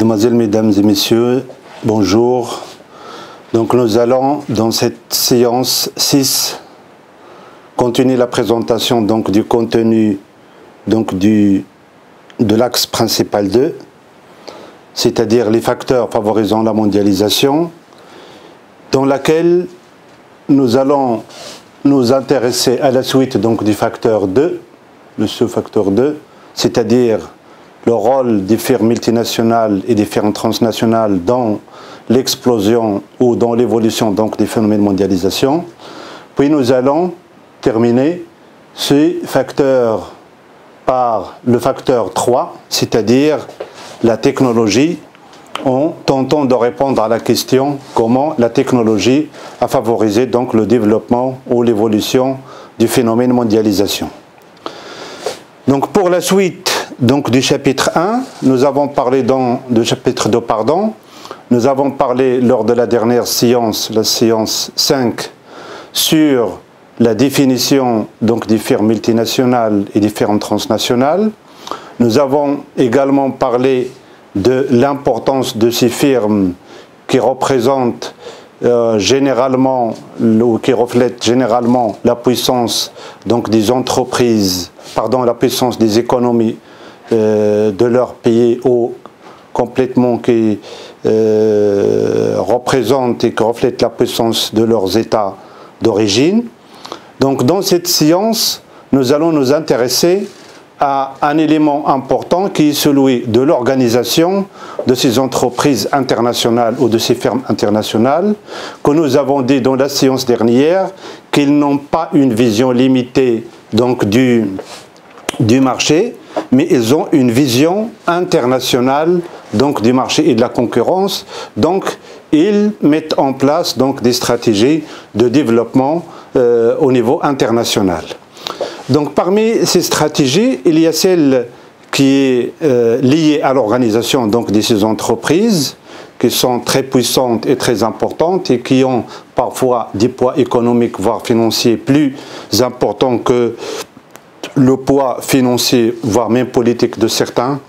Mesdemoiselles, Mesdames et Messieurs, bonjour. Donc nous allons dans cette séance 6 continuer la présentation donc, du contenu donc, de l'axe principal 2, c'est-à-dire les facteurs favorisant la mondialisation, dans laquelle nous allons nous intéresser à la suite donc, du facteur 2, le sous-facteur 2, c'est-à-dire le rôle des firmes multinationales et des firmes transnationales dans l'explosion ou dans l'évolution donc des phénomènes de mondialisation. Puis nous allons terminer ces facteurs par le facteur 3, c'est-à-dire la technologie, en tentant de répondre à la question comment la technologie a favorisé donc le développement ou l'évolution du phénomène de mondialisation. Donc pour la suite donc, du chapitre 1, nous avons parlé du chapitre 2, pardon, nous avons parlé lors de la dernière séance, la séance 5, sur la définition donc, des firmes multinationales et des firmes transnationales. Nous avons également parlé de l'importance de ces firmes qui représentent généralement ou qui reflètent généralement la puissance donc, des entreprises, pardon, la puissance des économies de leur pays ou complètement qui représentent et qui reflètent la puissance de leurs États d'origine. Donc dans cette séance, nous allons nous intéresser à un élément important qui est celui de l'organisation de ces entreprises internationales ou de ces firmes internationales, que nous avons dit dans la séance dernière qu'ils n'ont pas une vision limitée donc, du marché, mais ils ont une vision internationale donc, du marché et de la concurrence. Donc, ils mettent en place donc, des stratégies de développement au niveau international. Donc, parmi ces stratégies, il y a celle qui est liée à l'organisation donc, de ces entreprises, qui sont très puissantes et très importantes et qui ont parfois des poids économiques, voire financiers, plus importants que le poids financier, voire même politique de certains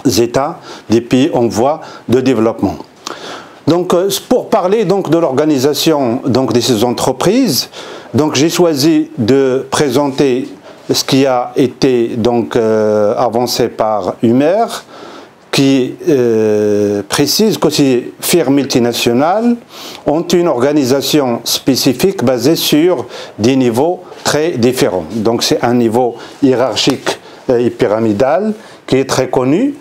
États, des pays en voie de développement. Donc, pour parler donc, de l'organisation de ces entreprises, j'ai choisi de présenter ce qui a été donc, avancé par Humer, qui précise que ces firmes multinationales ont une organisation spécifique basée sur des niveaux très différents. Donc c'est un niveau hiérarchique et pyramidal qui est très connu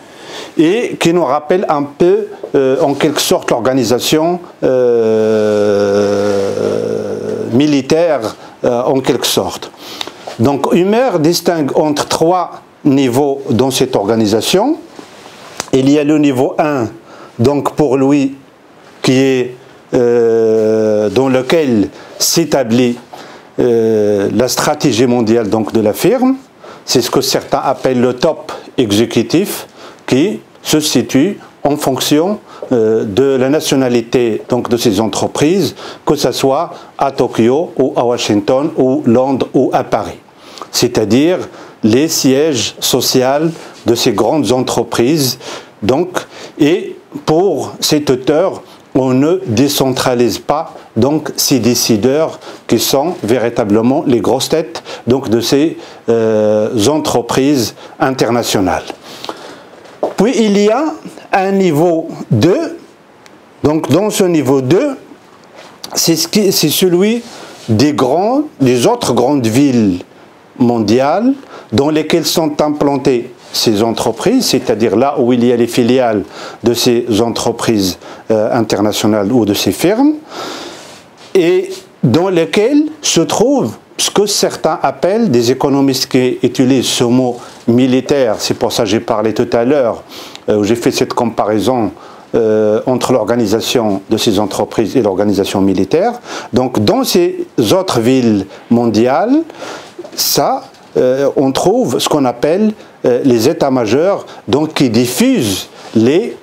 et qui nous rappelle un peu, en quelque sorte, l'organisation militaire, en quelque sorte. Donc Humer distingue entre trois niveaux dans cette organisation. Il y a le niveau 1, donc pour lui, qui est dans lequel s'établit la stratégie mondiale donc, de la firme. C'est ce que certains appellent le top exécutif, qui se situe en fonction de la nationalité donc, de ces entreprises, que ce soit à Tokyo ou à Washington ou Londres ou à Paris. C'est-à-dire les sièges sociaux de ces grandes entreprises. Donc, et pour cet auteur, on ne décentralise pas donc, ces décideurs qui sont véritablement les grosses têtes donc, de ces entreprises internationales. Puis il y a un niveau 2. Donc dans ce niveau 2, c'est celui des autres grandes villes mondiales dans lesquelles sont implantées ces entreprises, c'est-à-dire là où il y a les filiales de ces entreprises internationales ou de ces firmes, et dans lesquelles se trouve ce que certains appellent, des économistes qui utilisent ce mot militaire, c'est pour ça que j'ai parlé tout à l'heure, où j'ai fait cette comparaison entre l'organisation de ces entreprises et l'organisation militaire. Donc dans ces autres villes mondiales, ça, on trouve ce qu'on appelle les états-majors, donc qui diffusent les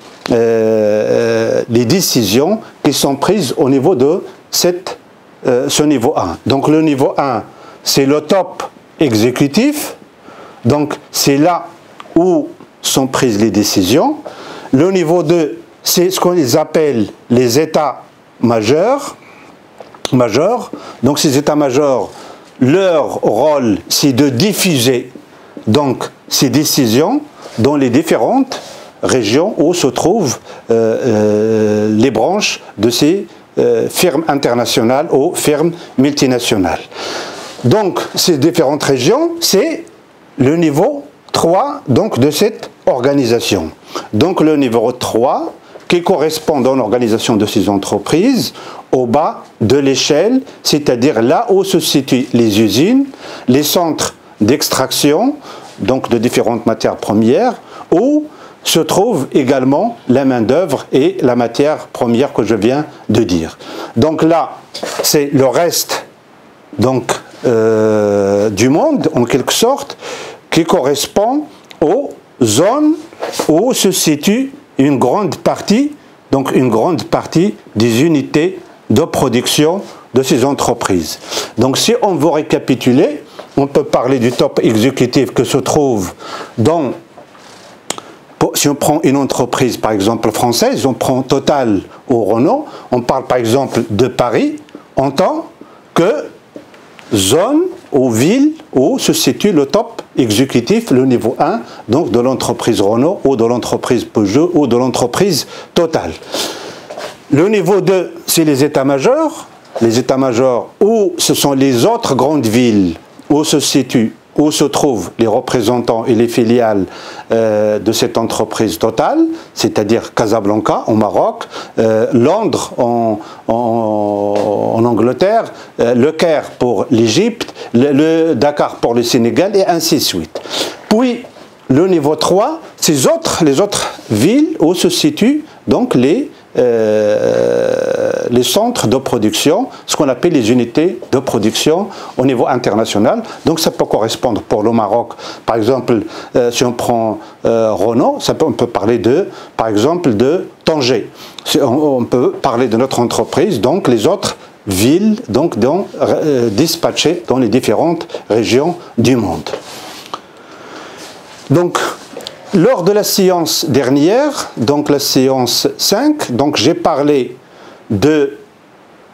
décisions qui sont prises au niveau de ce niveau 1. Donc le niveau 1, c'est le top exécutif, donc c'est là où sont prises les décisions. Le niveau 2, c'est ce qu'on appelle les états majeurs. Donc ces états-majors, leur rôle, c'est de diffuser donc ces décisions dans les différentes régions où se trouvent les branches de ces firmes internationales ou firmes multinationales. Donc ces différentes régions, c'est le niveau 3 donc, de cette organisation. Donc le niveau 3 qui correspond dans l'organisation de ces entreprises au bas de l'échelle, c'est-à-dire là où se situent les usines, les centres d'extraction, donc de différentes matières premières, où se trouve également la main-d'œuvre et la matière première que je viens de dire. Donc là, c'est le reste donc, du monde, en quelque sorte, qui correspond aux zones où se situe une grande partie des unités de production de ces entreprises. Donc si on veut récapituler, on peut parler du top exécutif que se trouve dans, si on prend une entreprise par exemple française, on prend Total ou Renault, on parle par exemple de Paris en tant que zone ou ville où se situe le top exécutif, le niveau 1, donc de l'entreprise Renault ou de l'entreprise Peugeot ou de l'entreprise Total. Le niveau 2, c'est les états-majors. Les états-majors où ce sont les autres grandes villes où se trouvent les représentants et les filiales de cette entreprise Total, c'est-à-dire Casablanca au Maroc, Londres en Angleterre, le Caire pour l'Égypte, le Dakar pour le Sénégal et ainsi de suite. Puis le niveau 3, les autres villes où se situent donc les centres de production, ce qu'on appelle les unités de production au niveau international. Donc ça peut correspondre pour le Maroc, par exemple, si on prend Renault, on peut parler par exemple de Tanger. On peut parler de notre entreprise, donc les autres villes donc, dispatchées dans les différentes régions du monde. Donc, lors de la séance dernière, donc la séance 5, donc j'ai parlé de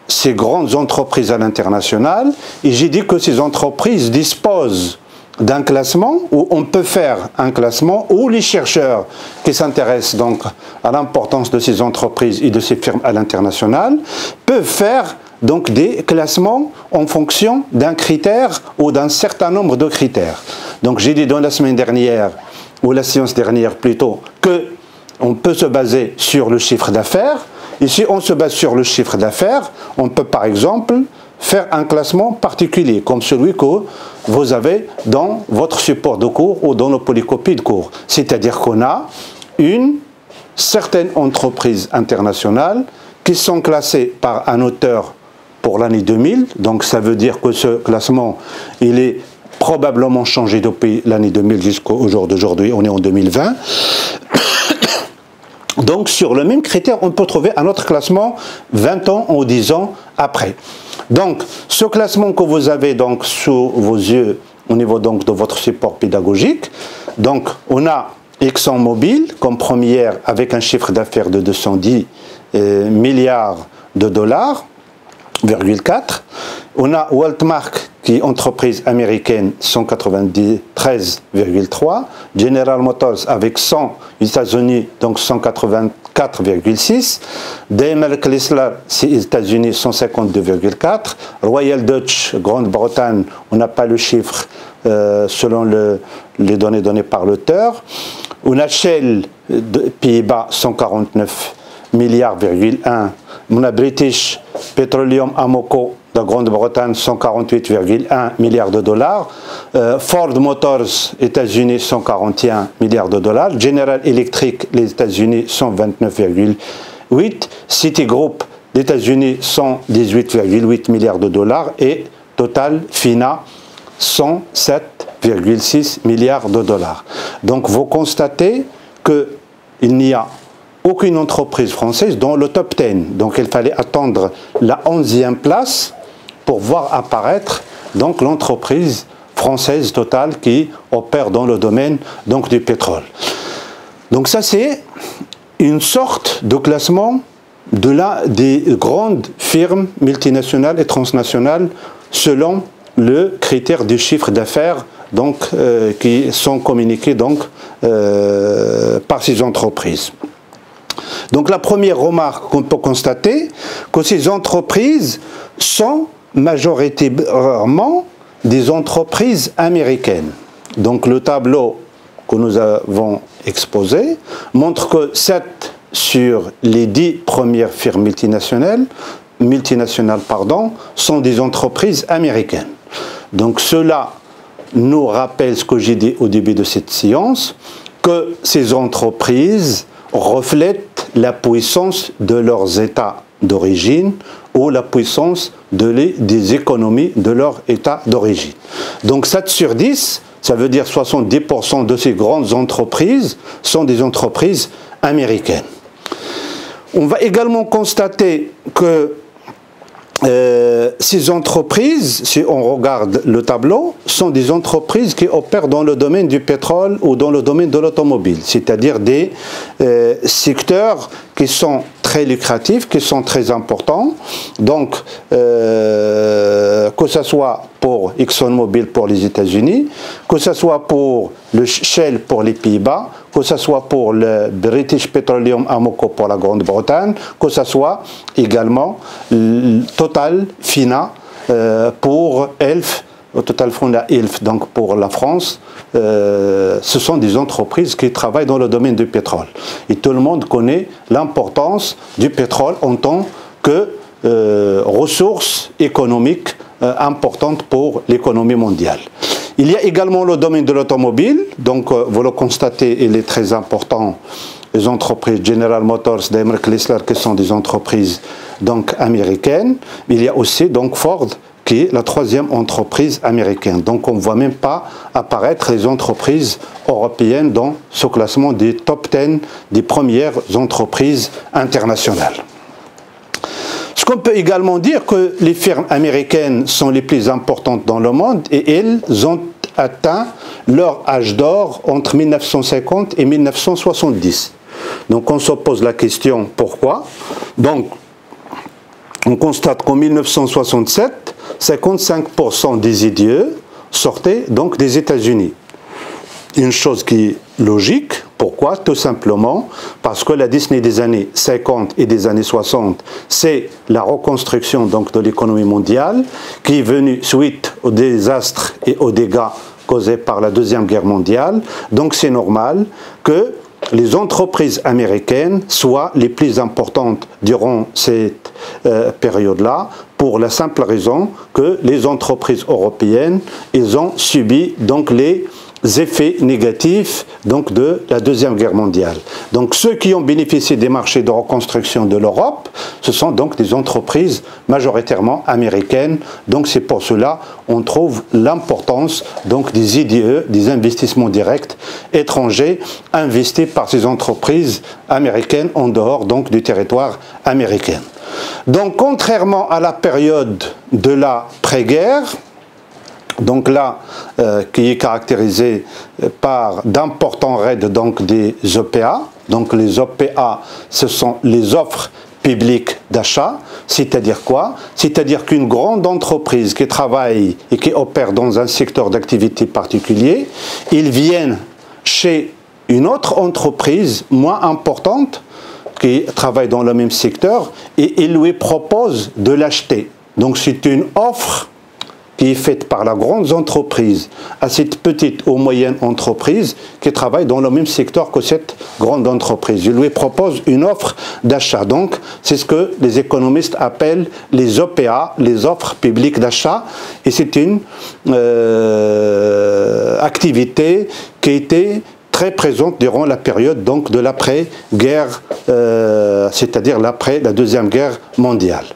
ces grandes entreprises à l'international et j'ai dit que ces entreprises disposent d'un classement où on peut faire un classement où les chercheurs qui s'intéressent donc à l'importance de ces entreprises et de ces firmes à l'international peuvent faire donc des classements en fonction d'un critère ou d'un certain nombre de critères. Donc j'ai dit dans la semaine dernière ou la séance dernière plutôt, qu'on peut se baser sur le chiffre d'affaires. Et si on se base sur le chiffre d'affaires, on peut par exemple faire un classement particulier, comme celui que vous avez dans votre support de cours ou dans nos polycopies de cours. C'est-à-dire qu'on a une certaine entreprise internationale qui sont classées par un auteur pour l'année 2000. Donc ça veut dire que ce classement, il est probablement changé depuis l'année 2000 jusqu'au jour d'aujourd'hui, on est en 2020. Donc sur le même critère, on peut trouver un autre classement 20 ans ou 10 ans après. Donc ce classement que vous avez donc sous vos yeux au niveau donc de votre support pédagogique, donc on a ExxonMobil comme première avec un chiffre d'affaires de 210 milliards de dollars, 4. On a Walmart qui est entreprise américaine, 193,3. General Motors avec 100 États-Unis, donc 184,6. Daimler Chrysler, États-Unis, 152,4. Royal Dutch, Grande-Bretagne, on n'a pas le chiffre selon les données données par l'auteur. On a Shell, Pays-Bas, 149 milliards,1. On a British Petroleum Amoco de Grande-Bretagne, 148,1 milliards de dollars. Ford Motors, États-Unis, 141 milliards de dollars. General Electric, les États-Unis, 129,8. Citigroup, les États-Unis, 118,8 milliards de dollars. Et Total Fina, 107,6 milliards de dollars. Donc vous constatez qu'il n'y a aucune entreprise française dans le top 10. Donc il fallait attendre la 11e place pour voir apparaître donc l'entreprise française Total qui opère dans le domaine donc du pétrole. Donc ça c'est une sorte de classement des grandes firmes multinationales et transnationales selon le critère du chiffre d'affaires qui sont communiqués par ces entreprises. Donc la première remarque qu'on peut constater, que ces entreprises sont majoritairement des entreprises américaines. Donc le tableau que nous avons exposé montre que 7 sur les 10 premières firmes multinationales sont des entreprises américaines. Donc cela nous rappelle ce que j'ai dit au début de cette séance, que ces entreprises reflètent la puissance de leurs États d'origine ou la puissance des économies de leur État d'origine. Donc 7 sur 10, ça veut dire 70% de ces grandes entreprises sont des entreprises américaines. On va également constater que ces entreprises, si on regarde le tableau, sont des entreprises qui opèrent dans le domaine du pétrole ou dans le domaine de l'automobile, c'est-à-dire des secteurs qui sont très lucratifs, qui sont très importants. Donc, que ce soit pour ExxonMobil pour les États-Unis, que ce soit pour le Shell pour les Pays-Bas, que ce soit pour le British Petroleum Amoco pour la Grande-Bretagne, que ce soit également Total Fina pour Elf, Total Fina Elf, donc pour la France. Ce sont des entreprises qui travaillent dans le domaine du pétrole. Et tout le monde connaît l'importance du pétrole en tant que ressource économique importante pour l'économie mondiale. Il y a également le domaine de l'automobile, donc vous le constatez, il est très important. Les entreprises General Motors, Daimler Chrysler, qui sont des entreprises donc américaines. Il y a aussi donc Ford, qui est la 3e entreprise américaine. Donc on ne voit même pas apparaître les entreprises européennes dans ce classement des top 10 des premières entreprises internationales. Ce qu'on peut également dire que les firmes américaines sont les plus importantes dans le monde et elles ont atteint leur âge d'or entre 1950 et 1970. Donc on se pose la question pourquoi. Donc on constate qu'en 1967, 55% des IDE sortaient donc des États-Unis. Une chose qui est logique. Pourquoi? Tout simplement parce que la décennie des années 50 et des années 60, c'est la reconstruction donc de l'économie mondiale qui est venue suite aux désastres et aux dégâts causés par la Deuxième Guerre mondiale. Donc c'est normal que les entreprises américaines soient les plus importantes durant cette période-là, pour la simple raison que les entreprises européennes, elles ont subi donc les effets négatifs donc de la Deuxième Guerre mondiale. Donc ceux qui ont bénéficié des marchés de reconstruction de l'Europe, ce sont donc des entreprises majoritairement américaines. Donc c'est pour cela on trouve l'importance donc des IDE, des investissements directs étrangers investis par ces entreprises américaines en dehors donc du territoire américain. Donc contrairement à la période de la pré-guerre, donc là, qui est caractérisé par d'importants raids donc des OPA. Donc les OPA, ce sont les offres publiques d'achat. C'est-à-dire quoi? C'est-à-dire qu'une grande entreprise qui travaille et qui opère dans un secteur d'activité particulier, ils viennent chez une autre entreprise moins importante qui travaille dans le même secteur et ils lui proposent de l'acheter. Donc c'est une offre qui est faite par la grande entreprise à cette petite ou moyenne entreprise qui travaille dans le même secteur que cette grande entreprise. Il lui propose une offre d'achat. Donc, c'est ce que les économistes appellent les OPA, les offres publiques d'achat. Et c'est une activité qui a été très présente durant la période donc, de l'après-guerre, c'est-à-dire l'après la Deuxième Guerre mondiale.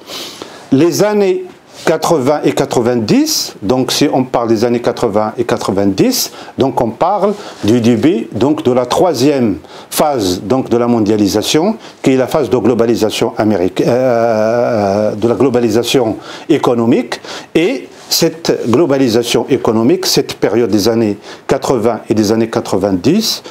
Les années 80 et 90, donc si on parle des années 80 et 90, donc on parle du début donc de la 3e phase donc de la mondialisation, qui est la phase de globalisation américaine, de la globalisation économique. Et cette globalisation économique, cette période des années 80 et des années 90,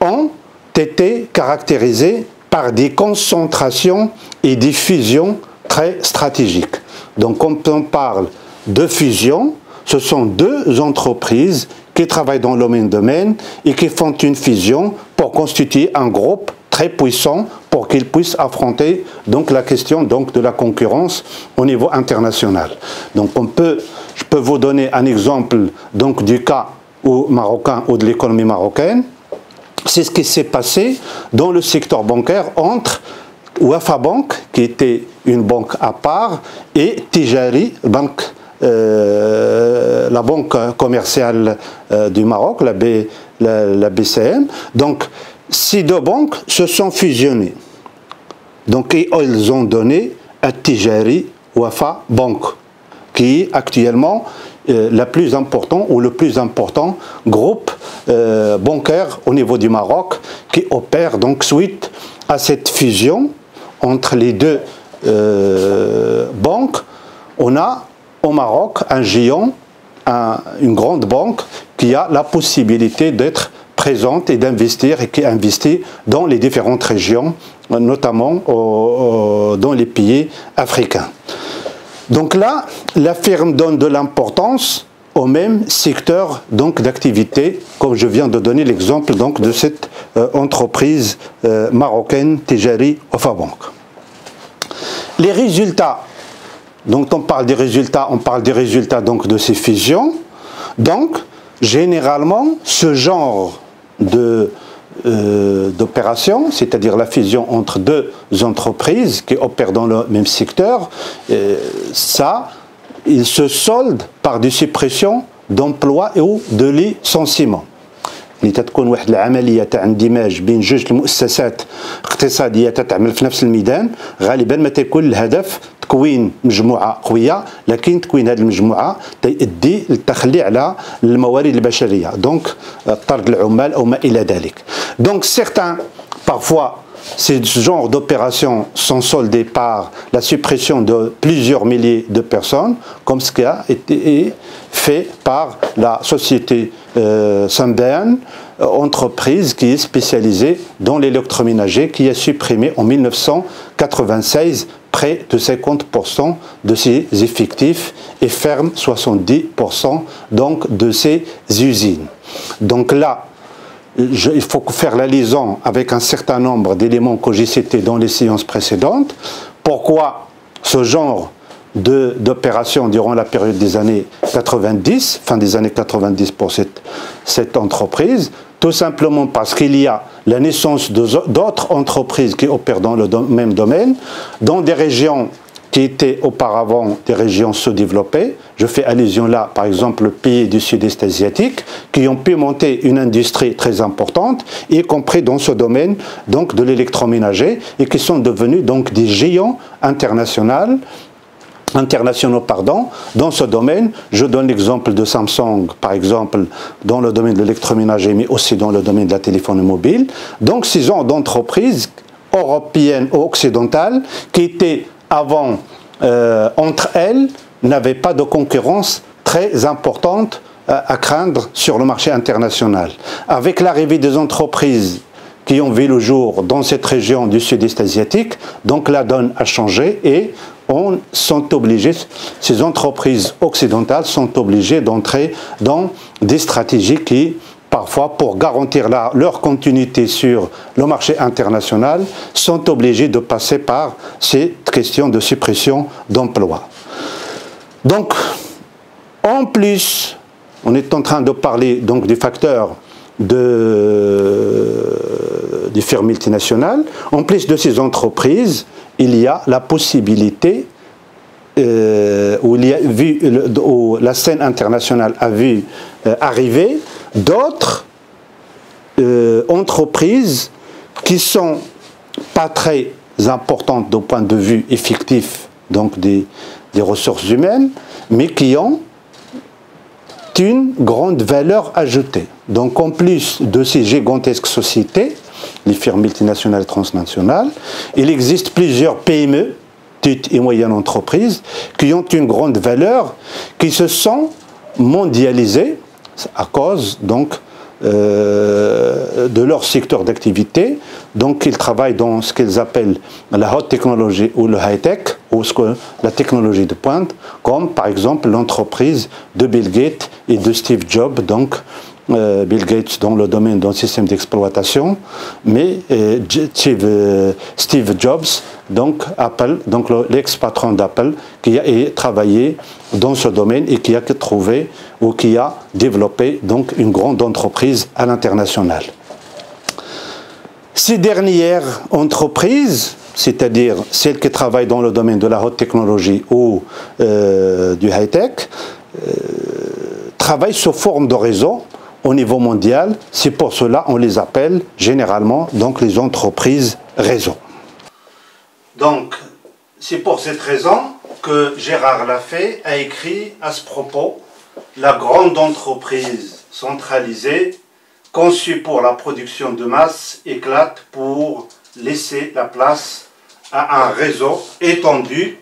ont été caractérisées par des concentrations et des fusions très stratégiques. Donc quand on parle de fusion, ce sont deux entreprises qui travaillent dans le même domaine et qui font une fusion pour constituer un groupe très puissant pour qu'ils puissent affronter donc la question donc de la concurrence au niveau international. Donc je peux vous donner un exemple donc du cas marocain ou de l'économie marocaine. C'est ce qui s'est passé dans le secteur bancaire entre Wafa Bank, qui était une banque à part, et Tijari Bank, la banque commerciale du Maroc, la BCM. Donc, ces deux banques se sont fusionnées. Donc, et ils ont donné à Tijari Wafa Bank, qui est actuellement la plus important ou le plus important groupe bancaire au niveau du Maroc, qui opère donc suite à cette fusion entre les deux banques. On a au Maroc un géant, une grande banque qui a la possibilité d'être présente et d'investir et qui investit dans les différentes régions, notamment dans les pays africains. Donc là, la firme donne de l'importance au même secteur d'activité, comme je viens de donner l'exemple de cette entreprise marocaine Tijari Wafa Bank. Les résultats, donc on parle des résultats donc de ces fusions. Donc, généralement, ce genre d'opération, c'est-à-dire la fusion entre deux entreprises qui opèrent dans le même secteur, il se solde par des suppressions d'emplois ou de licenciements. اللي تتكون واحد العمليه تاع اندماج بين جوج المؤسسات اقتصاديه تتعمل في نفس الميدان، غالبا ما تكون الهدف تكوين مجموعه قويه، لكن تكوين هذه المجموعه تؤدي للتخلي على الموارد البشريه، دونك طرد العمال او ما الى ذلك. دونك certains parfois ces genres d'opérations sont soldées par la suppression de plusieurs milliers de personnes, comme ce qui a été fait par la société Sunbeam, entreprise qui est spécialisée dans l'électroménager, qui a supprimé en 1996 près de 50% de ses effectifs et ferme 70% donc de ses usines. Donc là, il faut faire la liaison avec un certain nombre d'éléments que j'ai cités dans les séances précédentes. Pourquoi ce genre d'opération durant la période des années 90, fin des années 90 pour cette entreprise? Tout simplement parce qu'il y a la naissance d'autres entreprises qui opèrent dans le même domaine, dans des régions qui étaient auparavant des régions sous-développées. Je fais allusion là, par exemple, aux pays du sud-est asiatique, qui ont pu monter une industrie très importante, y compris dans ce domaine donc, de l'électroménager, et qui sont devenus donc des géants internationaux dans ce domaine. Je donne l'exemple de Samsung, par exemple, dans le domaine de l'électroménager, mais aussi dans le domaine de la téléphonie mobile. Donc, ces genres d'entreprises européennes ou occidentales qui étaient avant, entre elles, n'avaient pas de concurrence très importante à craindre sur le marché international. Avec l'arrivée des entreprises qui ont vu le jour dans cette région du sud-est asiatique, donc la donne a changé et ces entreprises occidentales sont obligées d'entrer dans des stratégies qui, parfois, pour garantir leur continuité sur le marché international, sont obligées de passer par ces questions de suppression d'emplois. Donc, en plus, on est en train de parler donc des facteurs des firmes multinationales. En plus de ces entreprises, il y a la possibilité où la scène internationale a vu arriver d'autres entreprises qui sont pas très importantes du point de vue effectif donc des ressources humaines, mais qui ont une grande valeur ajoutée. Donc en plus de ces gigantesques sociétés, les firmes multinationales et transnationales, il existe plusieurs PME, petites et moyennes entreprises, qui ont une grande valeur, qui se sont mondialisées à cause donc de leur secteur d'activité, Donc ils travaillent dans ce qu'ils appellent la haute technologie ou le high-tech, ou la technologie de pointe, comme par exemple l'entreprise de Bill Gates et de Steve Jobs, donc Bill Gates dans le domaine d'un système d'exploitation, mais Steve Jobs, donc Apple, donc l'ex-patron d'Apple, qui a travaillé dans ce domaine et qui a trouvé ou qui a développé donc une grande entreprise à l'international. Ces dernières entreprises, c'est-à-dire celles qui travaillent dans le domaine de la haute technologie ou du high-tech, travaillent sous forme de réseau au niveau mondial. C'est pour cela qu'on les appelle généralement donc les entreprises réseau. Donc, c'est pour cette raison que Gérard Lafay a écrit à ce propos « La grande entreprise centralisée conçue pour la production de masse éclate pour laisser la place à un réseau étendu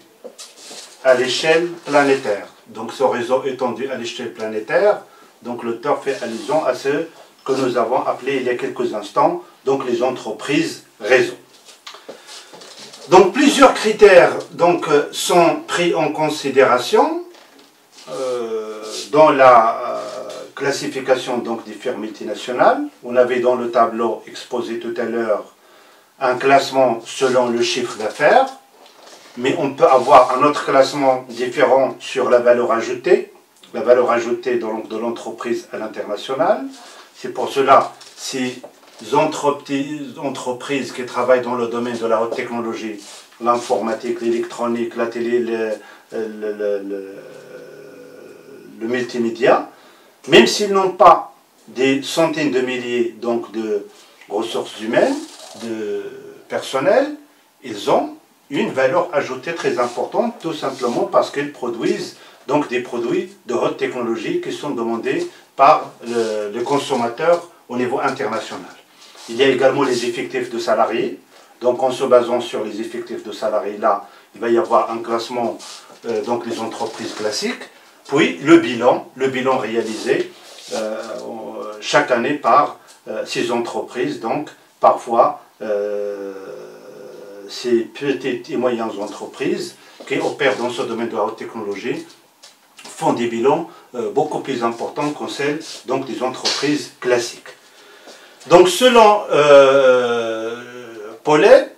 à l'échelle planétaire. » Donc ce réseau étendu à l'échelle planétaire, donc l'auteur fait allusion à ce que nous avons appelé il y a quelques instants, donc les entreprises réseau. Donc plusieurs critères donc, sont pris en considération dans la classification donc, des firmes multinationales. On avait dans le tableau exposé tout à l'heure un classement selon le chiffre d'affaires, mais on peut avoir un autre classement différent sur la valeur ajoutée de l'entreprise à l'international. C'est pour cela, ces entreprises qui travaillent dans le domaine de la haute technologie, l'informatique, l'électronique, la télé, le multimédia, même s'ils n'ont pas des centaines de milliers donc, de ressources humaines, de personnel, ils ont une valeur ajoutée très importante, tout simplement parce qu'ils produisent donc, des produits de haute technologie qui sont demandés par le consommateur au niveau international. Il y a également les effectifs de salariés. Donc en se basant sur les effectifs de salariés, là, il va y avoir un classement donc les entreprises classiques. Puis le bilan réalisé chaque année par ces entreprises, donc parfois ces petites et moyennes entreprises qui opèrent dans ce domaine de la haute technologie font des bilans beaucoup plus importants que celles donc, des entreprises classiques. Donc selon Paulette,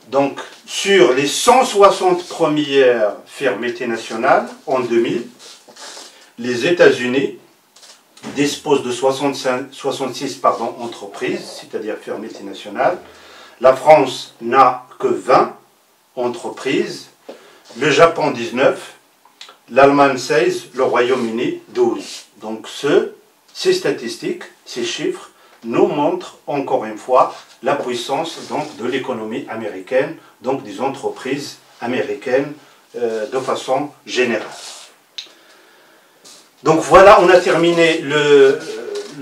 donc, sur les 160 premières firmes multinationales en 2000, les États-Unis disposent de 66 entreprises, c'est-à-dire firmes multinationales. La France n'a que 20 entreprises, le Japon 19, l'Allemagne 16, le Royaume-Uni 12. Donc ces statistiques, ces chiffres, nous montrent encore une fois la puissance donc, de l'économie américaine, donc des entreprises américaines de façon générale. Donc voilà, on a terminé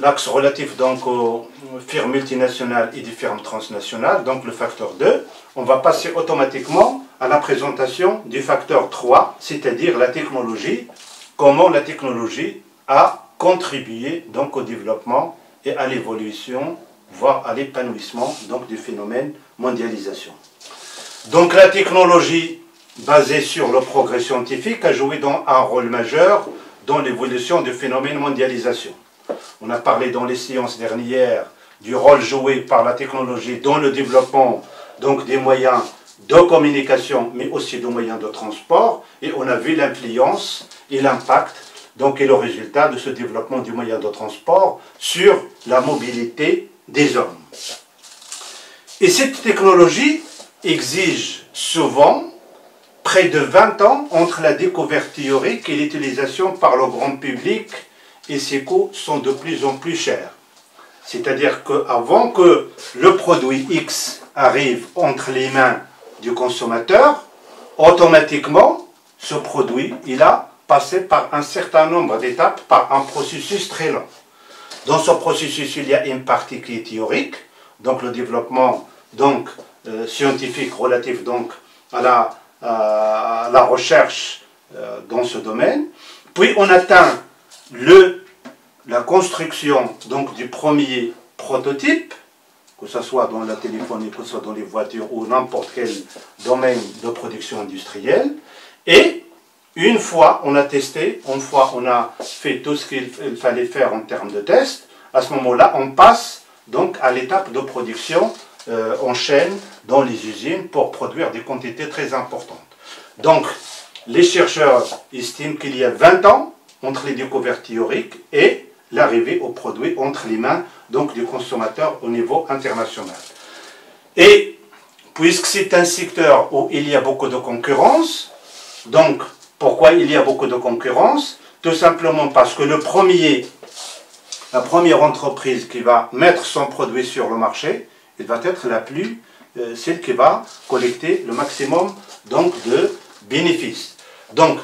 l'axe relatif donc, aux firmes multinationales et des firmes transnationales, donc le facteur 2. On va passer automatiquement à la présentation du facteur 3, c'est-à-dire la technologie, comment la technologie a contribué donc, au développement et à l'évolution, voire à l'épanouissement donc, du phénomène mondialisation. Donc la technologie basée sur le progrès scientifique a joué un rôle majeur dans l'évolution du phénomène mondialisation. On a parlé dans les séances dernières du rôle joué par la technologie dans le développement donc, des moyens de communication, mais aussi des moyens de transport, et on a vu l'influence et l'impact donc, et le résultat de ce développement du moyen de transport sur la mobilité des hommes. Et cette technologie exige souvent près de 20 ans entre la découverte théorique et l'utilisation par le grand public, et ces coûts sont de plus en plus chers. C'est-à-dire qu'avant que le produit X arrive entre les mains du consommateur, automatiquement, ce produit, il a passé par un certain nombre d'étapes, par un processus très long. Dans ce processus, il y a une partie qui est théorique, donc le développement donc, scientifique relatif donc, à la recherche dans ce domaine. Puis on atteint la construction donc, du premier prototype, que ce soit dans la téléphonie, que ce soit dans les voitures ou n'importe quel domaine de production industrielle. Et une fois on a testé, une fois on a fait tout ce qu'il fallait faire en termes de test, à ce moment-là, on passe donc à l'étape de production en chaîne dans les usines pour produire des quantités très importantes. Donc, les chercheurs estiment qu'il y a 20 ans entre les découvertes théoriques et l'arrivée au produit entre les mains donc, du consommateur au niveau international. Et puisque c'est un secteur où il y a beaucoup de concurrence, donc pourquoi il y a beaucoup de concurrence? Tout simplement parce que la première entreprise qui va mettre son produit sur le marché, elle va être celle qui va collecter le maximum donc, de bénéfices. Donc,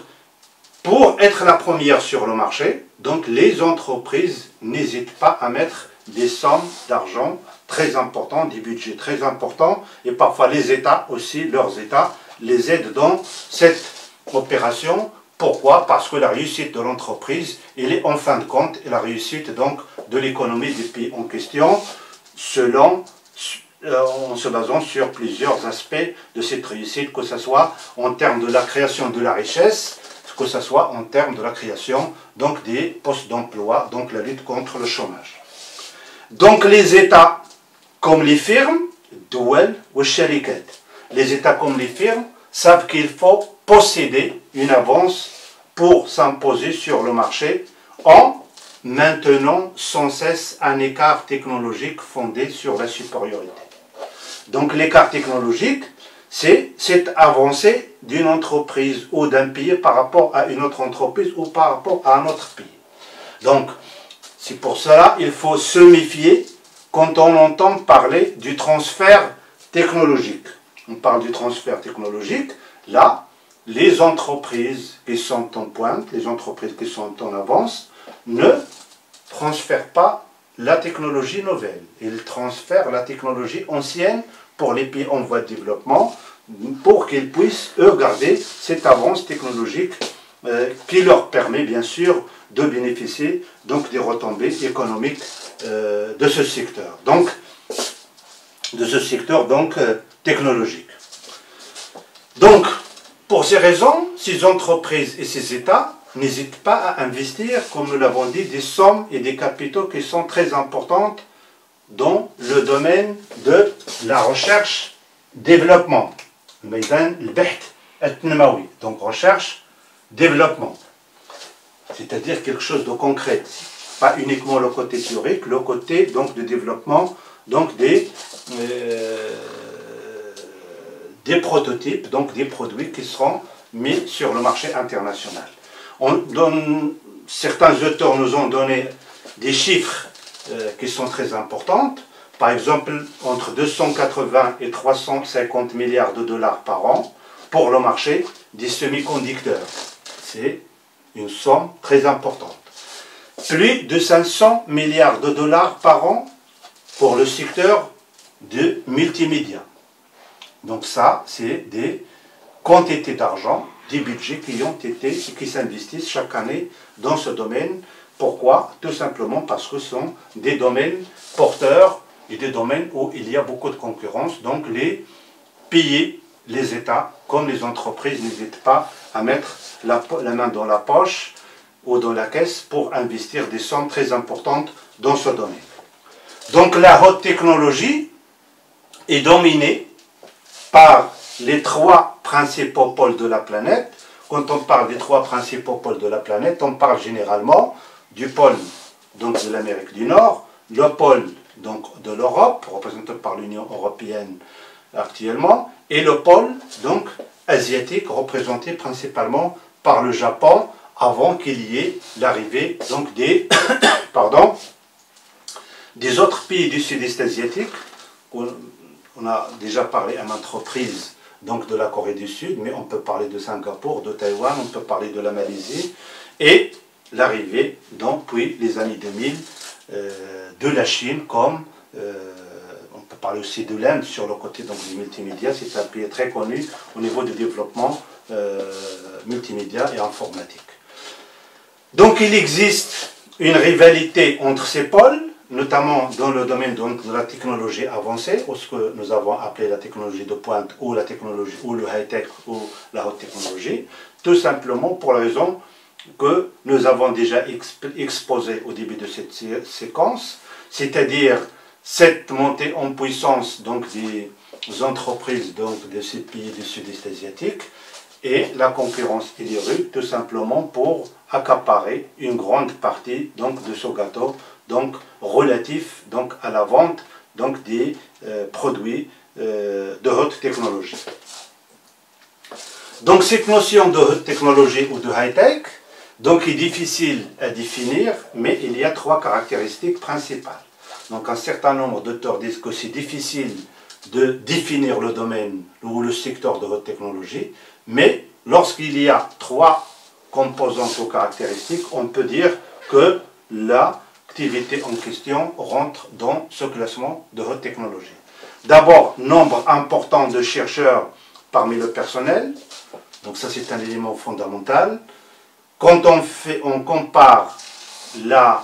pour être la première sur le marché, donc les entreprises n'hésitent pas à mettre des sommes d'argent très importantes, des budgets très importants, et parfois les États aussi, leurs États, les aident dans cette opération. Pourquoi? Parce que la réussite de l'entreprise, elle est en fin de compte la réussite donc de l'économie du pays en question, en se basant sur plusieurs aspects de cette réussite, que ce soit en termes de la création de la richesse, que ce soit en termes de la création donc des postes d'emploi, donc la lutte contre le chômage. Donc les États comme les firmes, les États comme les firmes savent qu'il faut posséder une avance pour s'imposer sur le marché en maintenant sans cesse un écart technologique fondé sur la supériorité. Donc l'écart technologique, c'est cette avancée d'une entreprise ou d'un pays par rapport à une autre entreprise ou par rapport à un autre pays. Donc, c'est pour cela qu'il faut se méfier quand on entend parler du transfert technologique. On parle du transfert technologique, là, les entreprises qui sont en pointe, les entreprises qui sont en avance, ne transfèrent pas la technologie nouvelle. Ils transfèrent la technologie ancienne pour les pays en voie de développement, pour qu'ils puissent, eux, garder cette avance technologique qui leur permet, bien sûr, de bénéficier donc, des retombées économiques de ce secteur. Donc, technologique. Donc, pour ces raisons, ces entreprises et ces États n'hésitent pas à investir, comme nous l'avons dit, des sommes et des capitaux qui sont très importantes dans le domaine de la recherche-développement. Donc recherche, développement. C'est-à-dire quelque chose de concret. Pas uniquement le côté théorique, le côté donc, de développement donc, des prototypes, donc des produits qui seront mis sur le marché international. Certains auteurs nous ont donné des chiffres qui sont très importants. Par exemple, entre 280 et 350 milliards de dollars par an pour le marché des semi-conducteurs. C'est une somme très importante. Plus de 500 milliards de dollars par an pour le secteur de multimédia. Donc ça, c'est des quantités d'argent, des budgets qui s'investissent chaque année dans ce domaine. Pourquoi? Tout simplement parce que ce sont des domaines porteurs et des domaines où il y a beaucoup de concurrence. Donc les pays, les États, comme les entreprises, n'hésitent pas à mettre la main dans la poche ou dans la caisse pour investir des sommes très importantes dans ce domaine. Donc la haute technologie est dominée par les trois principaux pôles de la planète. Quand on parle des trois principaux pôles de la planète, on parle généralement du pôle donc, de l'Amérique du Nord, le pôle donc, de l'Europe, représenté par l'Union européenne actuellement, et le pôle donc, asiatique, représenté principalement par le Japon, avant qu'il y ait l'arrivée donc, des, des autres pays du sud-est asiatique. On a déjà parlé à maintes reprises donc, de la Corée du Sud, mais on peut parler de Singapour, de Taïwan, on peut parler de la Malaisie, et l'arrivée, donc, puis les années 2000, de la Chine, comme on peut parler aussi de l'Inde sur le côté donc, du multimédia. C'est un pays très connu au niveau du développement multimédia et informatique. Donc il existe une rivalité entre ces pôles, notamment dans le domaine donc, de la technologie avancée, ou ce que nous avons appelé la technologie de pointe, ou la technologie, ou le high-tech, ou la haute technologie, tout simplement pour la raison que nous avons déjà exposé au début de cette séquence, c'est-à-dire cette montée en puissance donc, des entreprises donc, de ces pays du sud-est asiatique, et la concurrence il y a eu tout simplement pour accaparer une grande partie donc, de ce gâteau donc, relatif donc, à la vente donc, des produits de haute technologie. Donc cette notion de haute technologie ou de high-tech donc, est difficile à définir, mais il y a trois caractéristiques principales. Donc un certain nombre d'auteurs disent que c'est difficile de définir le domaine ou le secteur de haute technologie, mais lorsqu'il y a trois composantes ou caractéristiques, on peut dire que l'activité en question rentre dans ce classement de haute technologie. D'abord, nombre important de chercheurs parmi le personnel, donc ça c'est un élément fondamental. Quand on compare la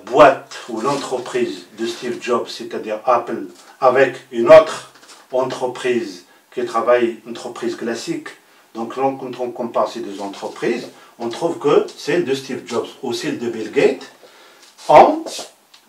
boîte ou l'entreprise de Steve Jobs, c'est-à-dire Apple, avec une autre entreprise qui travaille, une entreprise classique, donc quand on compare ces deux entreprises, on trouve que celle de Steve Jobs ou celle de Bill Gates ont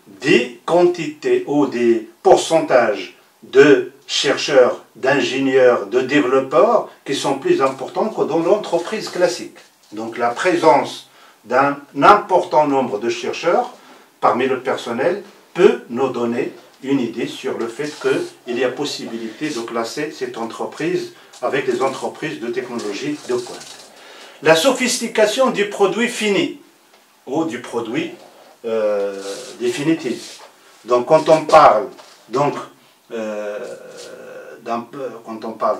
des quantités ou des pourcentages de chercheurs, d'ingénieurs, de développeurs qui sont plus importants que dans l'entreprise classique. Donc la présence d'un important nombre de chercheurs parmi le personnel peut nous donner une idée sur le fait qu'il y a possibilité de classer cette entreprise avec les entreprises de technologie de pointe. La sophistication du produit fini ou du produit définitif. Donc quand on parle donc, quand on parle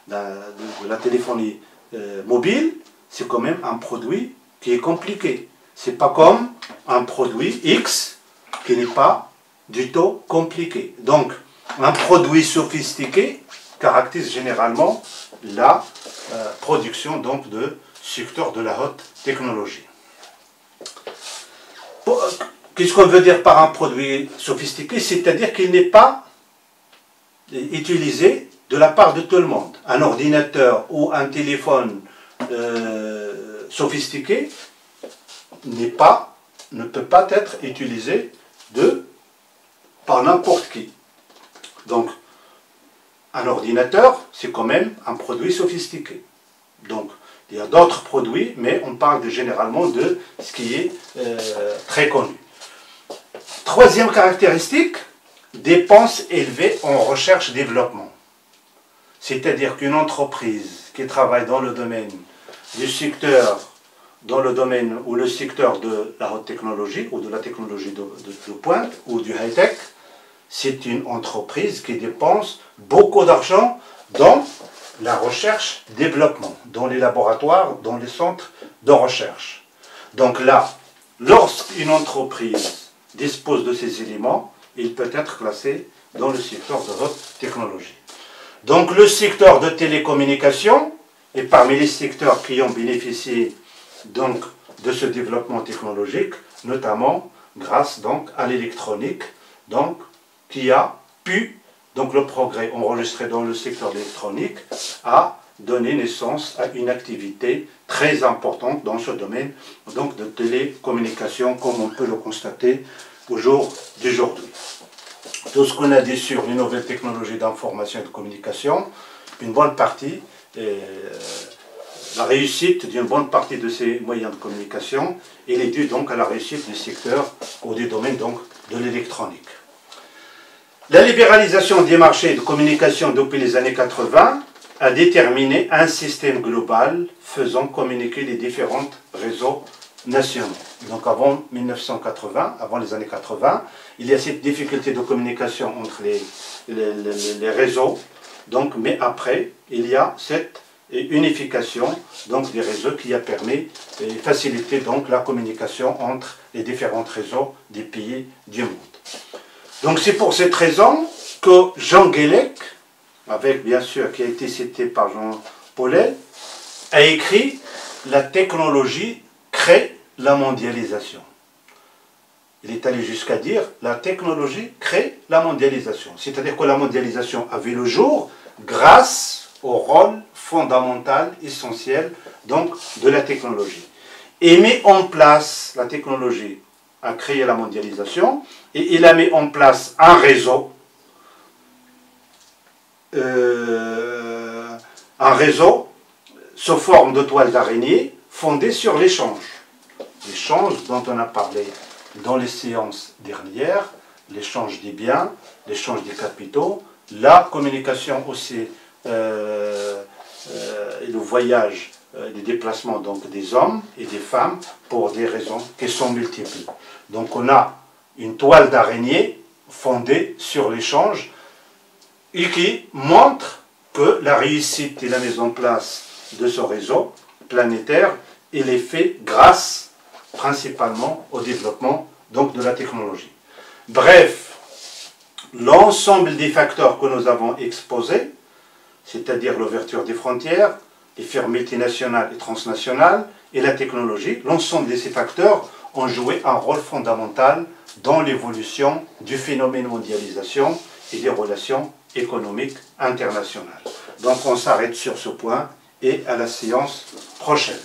de la téléphonie mobile, c'est quand même un produit qui est compliqué. Ce n'est pas comme un produit X qui n'est pas du tout compliqué. Donc, un produit sophistiqué caractérise généralement la production donc, de secteur de la haute technologie. Qu'est-ce qu'on veut dire par un produit sophistiqué? C'est-à-dire qu'il n'est pas utilisé de la part de tout le monde. Un ordinateur ou un téléphone sophistiqué ne peut pas être utilisé par n'importe qui. Donc, un ordinateur, c'est quand même un produit sophistiqué. Donc, il y a d'autres produits, mais on parle généralement de ce qui est très connu. Troisième caractéristique, dépenses élevées en recherche-développement. C'est-à-dire qu'une entreprise qui travaille dans le domaine du secteur, dans le domaine ou le secteur de la haute technologie ou de la technologie de pointe ou du high-tech, c'est une entreprise qui dépense beaucoup d'argent dans la recherche-développement, dans les laboratoires, dans les centres de recherche. Donc là, lorsqu'une entreprise dispose de ces éléments, il peut être classé dans le secteur de haute technologie. Donc le secteur de télécommunications est parmi les secteurs qui ont bénéficié donc, de ce développement technologique, notamment grâce donc, à l'électronique, donc, qui a pu, donc le progrès enregistré dans le secteur électronique, a donné naissance à une activité très importante dans ce domaine donc, de télécommunications, comme on peut le constater au jour d'aujourd'hui. Tout ce qu'on a dit sur les nouvelles technologies d'information et de communication, une bonne partie, la réussite d'une bonne partie de ces moyens de communication, elle est due donc à la réussite du secteur ou du domaine donc de l'électronique. La libéralisation des marchés de communication depuis les années 80 a déterminé un système global faisant communiquer les différents réseaux nationaux. Donc avant 1980, avant les années 80, il y a cette difficulté de communication entre les réseaux, donc, mais après, il y a cette unification donc, des réseaux qui a permis et facilité donc, la communication entre les différents réseaux des pays du monde. Donc c'est pour cette raison que Jean Guélec, avec bien sûr qui a été cité par Jean Paulel, a écrit « La technologie crée la mondialisation ». il est allé jusqu'à dire la technologie crée la mondialisation. C'est-à-dire que la mondialisation a vu le jour grâce au rôle fondamental, essentiel, donc, de la technologie. Et met en place, la technologie a créé la mondialisation, et il a mis en place un réseau sous forme de toile d'araignée fondée sur l'échange. L'échange dont on a parlé dans les séances dernières, l'échange des biens, l'échange des capitaux, la communication aussi, le voyage, les déplacements donc, des hommes et des femmes pour des raisons qui sont multiples. Donc on a une toile d'araignée fondée sur l'échange et qui montre que la réussite et la mise en place de ce réseau planétaire, il est fait grâce principalement au développement donc, de la technologie. Bref, l'ensemble des facteurs que nous avons exposés, c'est-à-dire l'ouverture des frontières, les firmes multinationales et transnationales et la technologie, l'ensemble de ces facteurs ont joué un rôle fondamental dans l'évolution du phénomène mondialisation et des relations économiques internationales. Donc on s'arrête sur ce point et à la séance prochaine.